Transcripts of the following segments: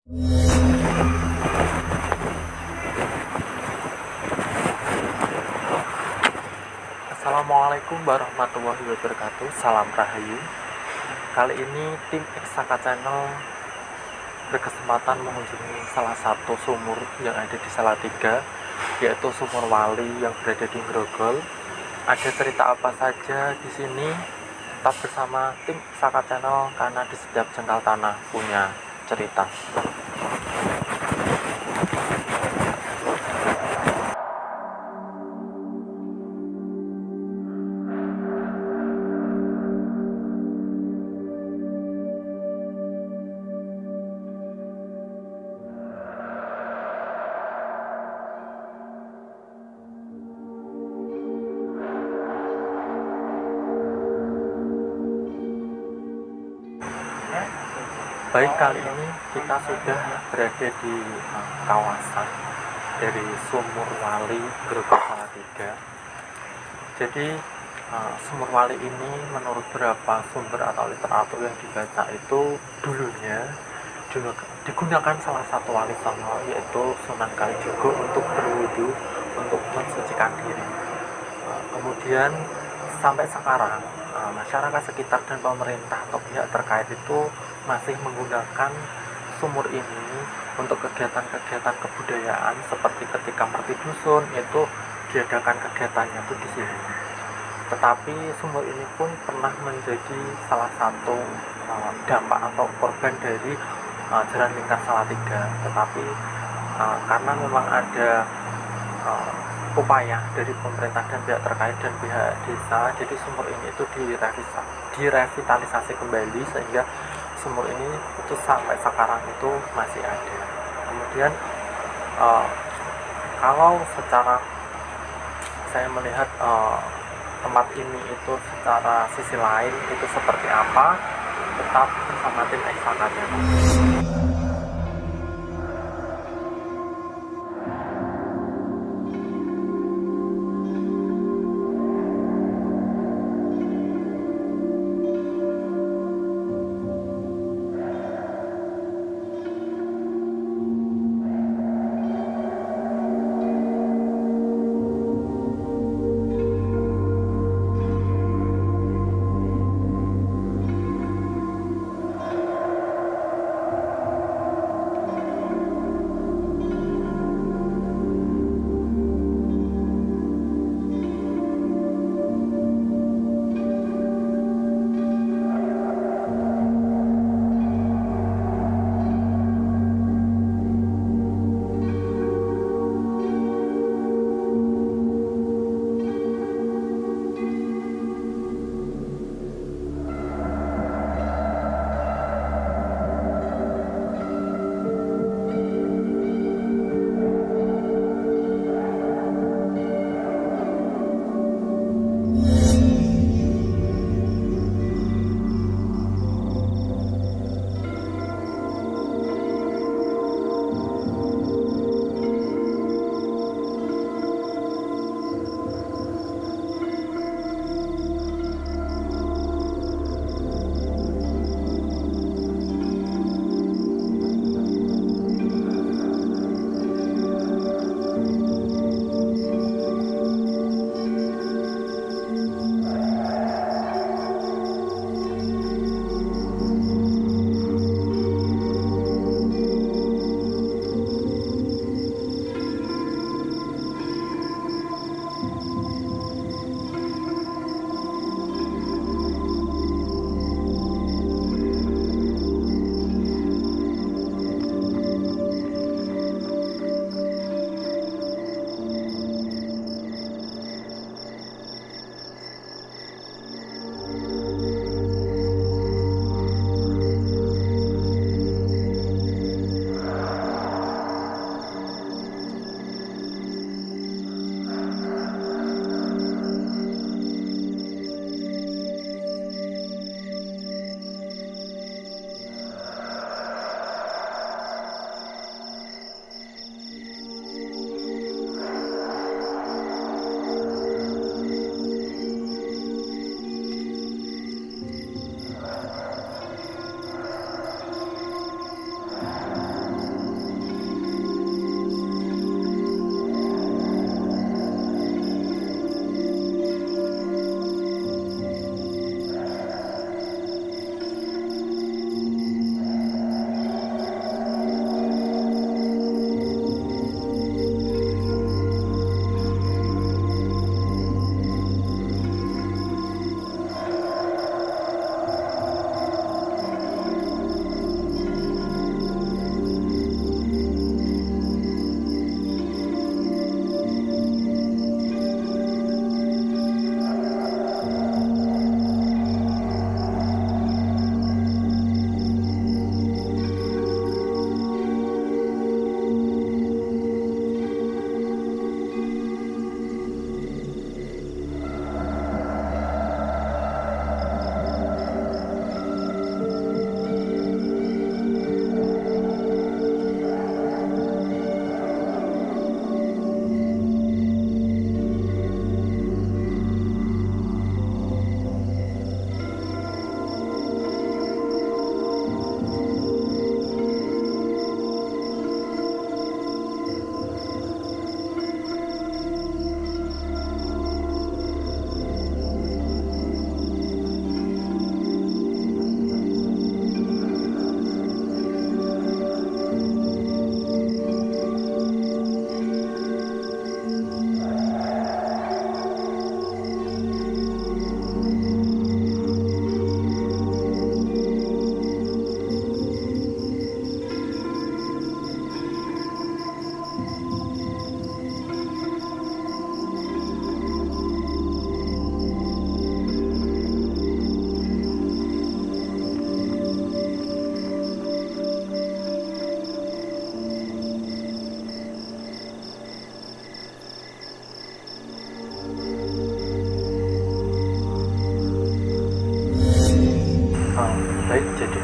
Assalamualaikum warahmatullahi wabarakatuh. Salam Rahayu. Kali ini tim Eksaka Channel berkesempatan mengunjungi salah satu sumur yang ada di Salatiga, yaitu Sumur Wali yang berada di Grogol. Ada cerita apa saja di sini? Tetap bersama tim Eksaka Channel karena di setiap jengkal tanah punya cerita. Baik, kali ini kita sudah berada di kawasan dari Sumur Wali Grogol Salatiga. Jadi Sumur Wali ini menurut beberapa sumber atau literatur yang dibaca itu dulunya digunakan salah satu wali songo, yaitu Sunan Kalijogo, untuk berwudu, untuk mensucikan diri. Kemudian sampai sekarang masyarakat sekitar dan pemerintah atau pihak terkait itu masih menggunakan sumur ini untuk kegiatan-kegiatan kebudayaan, seperti ketika merti dusun itu diadakan kegiatannya itu di sini. Tetapi sumur ini pun pernah menjadi salah satu dampak atau korban dari Jalan Lingkar Salatiga. Tetapi karena memang ada upaya dari pemerintah dan pihak terkait dan pihak desa, jadi sumur ini itu direvitalisasi kembali, sehingga sumur ini itu sampai sekarang itu masih ada. Kemudian kalau secara saya melihat tempat ini itu secara sisi lain itu seperti apa, tetap bersama tim Eksaka Channel.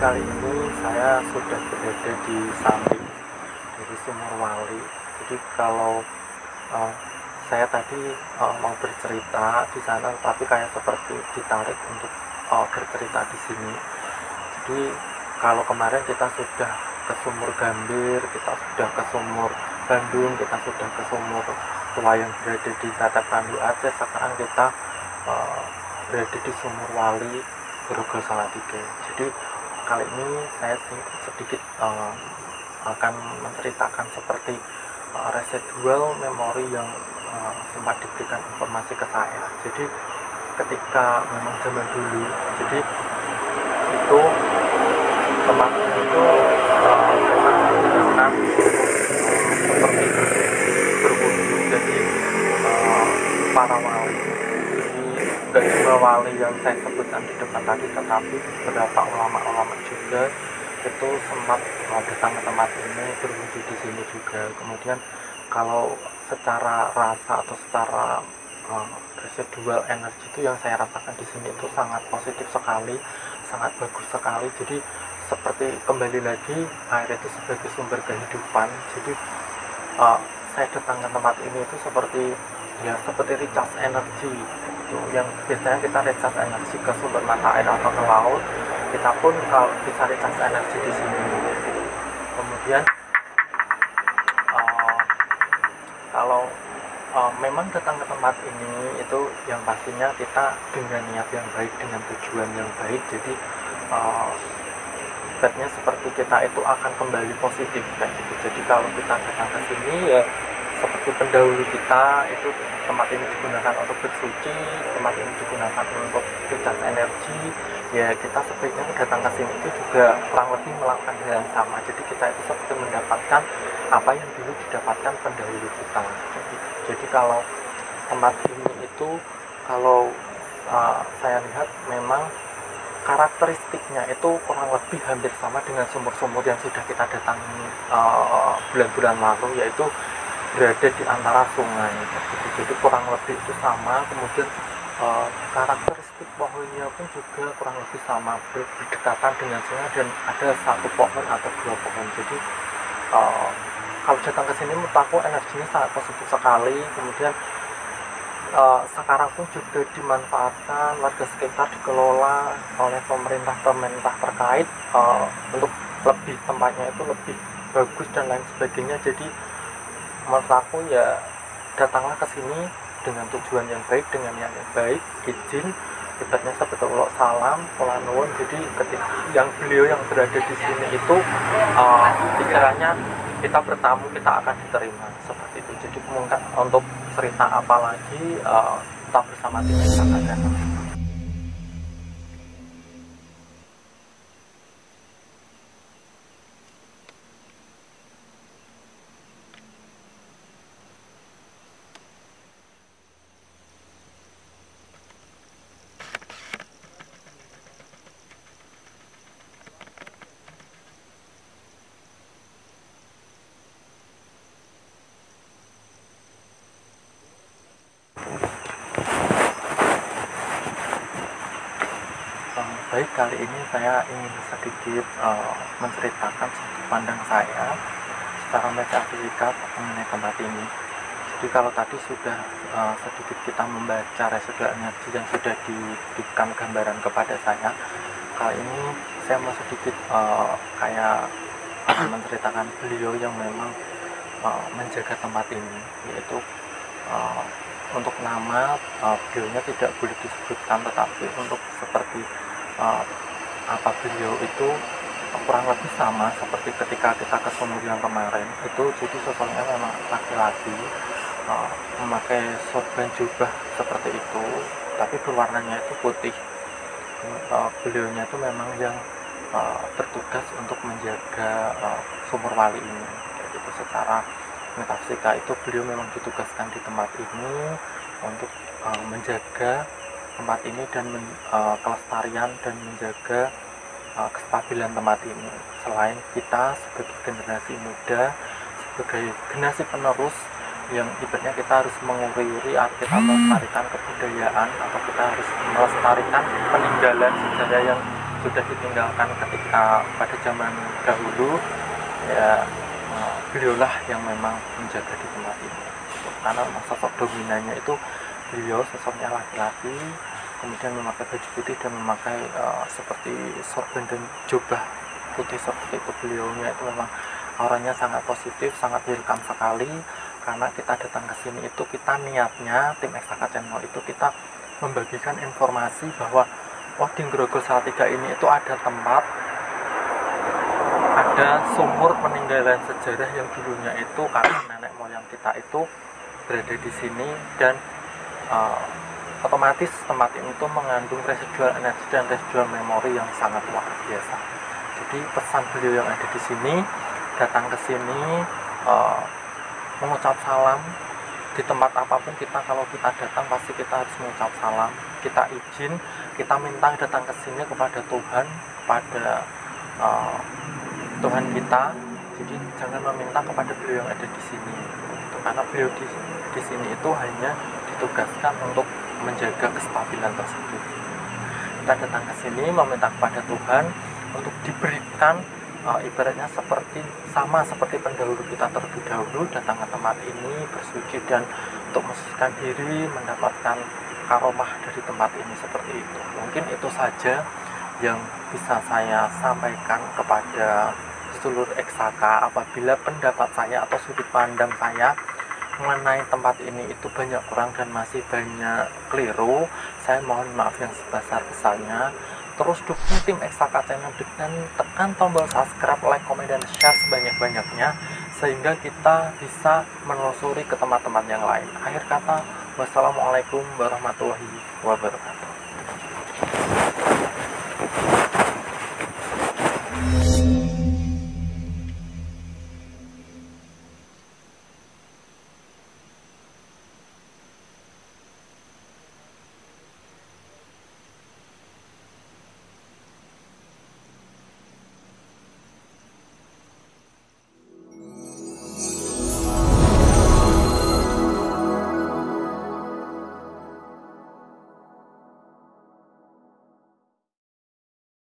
kali ini saya sudah berada di samping dari Sumur Wali. Jadi kalau saya tadi mau bercerita di sana, tapi kayak seperti ditarik untuk bercerita di sini. Jadi kalau kemarin kita sudah ke Sumur Gambir, kita sudah ke Sumur Bandung, kita sudah ke Sumur Tua yang berada di Tatak Pandu Aceh. Sekarang kita berada di Sumur Wali, Grogol Salatiga. Jadi kali ini saya sedikit akan menceritakan seperti residual memori yang sempat diberikan informasi ke saya. Jadi ketika memang zaman dulu, jadi itu tempat itu memang menggunakan seperti berwudu. Jadi para wali, jadi nggak cuma wali yang saya sebutkan di depan tadi, tetapi beberapa ulama-ulama juga itu sempat datang ke tempat ini, berwudu di sini juga. Kemudian kalau secara rasa atau secara residual energi itu yang saya rasakan di sini itu sangat positif sekali, sangat bagus sekali. Jadi seperti kembali lagi air itu sebagai sumber kehidupan. Jadi saya datang ke tempat ini itu seperti recharge energi itu, yang biasanya kita recharge energi ke sumber mata air atau ke laut, kita pun bisa recharge energi di sini. Kemudian kalau memang datang ke tempat ini itu yang pastinya kita dengan niat yang baik, dengan tujuan yang baik. Jadi ibaratnya seperti kita itu akan kembali positif kayak gitu. Jadi kalau kita datang ke sini ya seperti pendahulu kita, itu tempat ini digunakan untuk bersuci, tempat ini digunakan untuk recharge energi. Ya kita sebaiknya datang ke sini itu juga kurang lebih melakukan hal yang sama. Jadi kita itu seperti mendapatkan apa yang dulu didapatkan pendahulu kita. Jadi kalau tempat ini itu kalau saya lihat memang karakteristiknya itu kurang lebih hampir sama dengan sumur-sumur yang sudah kita datangi bulan-bulan lalu, yaitu berada di antara sungai. Jadi kurang lebih itu sama. Kemudian karakteristik pohonnya pun juga kurang lebih sama, berdekatan dengan sungai, dan ada satu pohon atau dua pohon. Jadi kalau datang ke sini menurut aku energinya sangat positif sekali. Kemudian sekarang pun juga dimanfaatkan warga sekitar, dikelola oleh pemerintah terkait untuk lebih tempatnya itu lebih bagus dan lain sebagainya. Jadi menurut aku ya datanglah ke sini dengan tujuan yang baik, dengan niat yang baik, izin ibaratnya seperti ulok salam, pola nuwun. Jadi ketika beliau yang berada di sini itu pikirannya kita bertamu kita akan diterima seperti itu. Jadi mungkin untuk cerita apa lagi tetap bersama tim Instagram. Baik, kali ini saya ingin sedikit menceritakan sudut pandang saya secara metafisika mengenai tempat ini. Jadi kalau tadi sudah sedikit kita membaca residual energi yang sudah diberikan gambaran kepada saya, kali ini saya mau sedikit kayak menceritakan beliau yang memang menjaga tempat ini, yaitu untuk nama beliaunya tidak boleh disebutkan, tetapi untuk seperti apa beliau itu kurang lebih sama seperti ketika kita ke sumur yang kemarin itu. Jadi sosoknya memang laki-laki, memakai sorban jubah seperti itu, tapi berwarnanya itu putih. Beliaunya itu memang yang bertugas untuk menjaga Sumur Wali ini. Jadi secara metafisika itu beliau memang ditugaskan di tempat ini untuk menjaga tempat ini dan kelestarian dan menjaga kestabilan tempat ini. Selain kita sebagai generasi muda, sebagai generasi penerus yang ibaratnya kita harus menguri-uri, kita melestarikan kebudayaan, atau kita harus melestarikan peninggalan sejarah yang sudah ditinggalkan ketika pada zaman dahulu, ya beliaulah yang memang menjaga di tempat ini. Karena sosok dominannya itu beliau, sosoknya laki-laki, kemudian memakai baju putih dan memakai seperti sorban dan jubah putih seperti itu. Beliaunya itu memang auranya sangat positif, sangat welcome sekali. Karena kita datang ke sini itu kita niatnya tim Eksaka Channel itu kita membagikan informasi bahwa di Grogol Salatiga ini itu ada tempat, ada sumur peninggalan sejarah yang dulunya itu karena nenek moyang kita itu berada di sini, dan otomatis tempat ini itu mengandung residual energi dan residual memori yang sangat luar biasa. Jadi pesan beliau yang ada di sini, datang ke sini, mengucap salam di tempat apapun kita, kalau kita datang pasti kita harus mengucap salam, kita izin, kita minta datang ke sini kepada Tuhan, kepada Tuhan kita. Jadi jangan meminta kepada beliau yang ada di sini, karena beliau di sini itu hanya ditugaskan untuk menjaga kestabilan tersebut. Kita datang ke sini meminta kepada Tuhan untuk diberikan ibaratnya sama seperti pendahulu kita terlebih dahulu datang ke tempat ini bersuci dan untuk mensucikan diri, mendapatkan karomah dari tempat ini, seperti itu. Mungkin itu saja yang bisa saya sampaikan kepada seluruh Eksaka. Apabila pendapat saya atau sudut pandang saya mengenai tempat ini itu banyak kurang dan masih banyak keliru, saya mohon maaf yang sebesar-besarnya. Terus dukung tim Eksaka Channel dengan tekan tombol subscribe, like, komen, dan share sebanyak-banyaknya sehingga kita bisa menelusuri ke tempat-tempat yang lain. Akhir kata, wassalamualaikum warahmatullahi wabarakatuh.